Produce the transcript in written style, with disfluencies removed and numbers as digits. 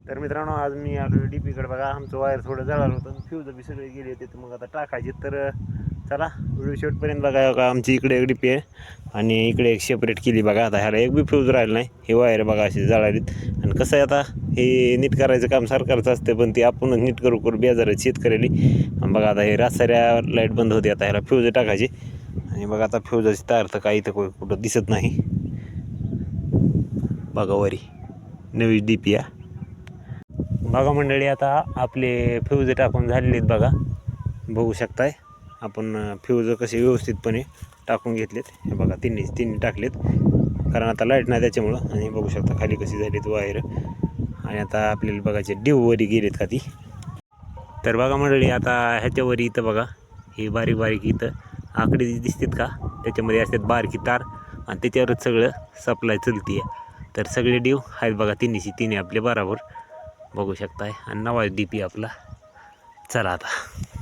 तर मित्रांनो आज मी आलो डीपीकडे. बघा आमचं वायर थोडं जळालं होतं, फ्यूज बी सगळे गेले होते, तर मग आता टाकायचे. तर चला व्हिडिओ शेवटपर्यंत बघा. का आमची इकडे एक डीपी आहे आणि इकडे एक सेपरेट केली. बघा आता ह्याला एक बी फ्यूज राहिलं नाही. हे वायर बघा असे जळालीत. आणि कसं आहे आता हे नीट करायचं काम सरकारचं असतं, पण ते आपणच नीट करू बेजारच शेतकऱ्याली. बघा आता हे रातसाऱ्या लाईट बंद होते, आता ह्याला फ्यूज टाकायचे. आणि बघा आता फ्यूजाची तार तर काही तर कुठं दिसत नाही. बघा वरी नवी डीपी आहे. बघा मंडळी आता आपले फ्यूज टाकून झालेले आहेत. बघा बघू शकताय आपण फ्यूज कसे व्यवस्थितपणे टाकून घेतलेत. हे बघा तिन्ही टाकलेत, कारण आता लाईट नाही त्याच्यामुळं. आणि बघू शकता खाली कशी झालीत वायर. आणि आता आपल्याला बघायचे डिववरी गेलेत का ती. तर बघा मंडळी आता ह्याच्यावरी इथं बघा ही बारीक बारीक इथं आकडे दिसतात का, त्याच्यामध्ये असतात बारकी तार आणि त्याच्यावरच सगळं सप्लाय चलती आहे. तर सगळे डिव आहेत बघा, तिन्ही आपले बरोबर बघू शकताय. आणि नवा डीपी आपला. चला आता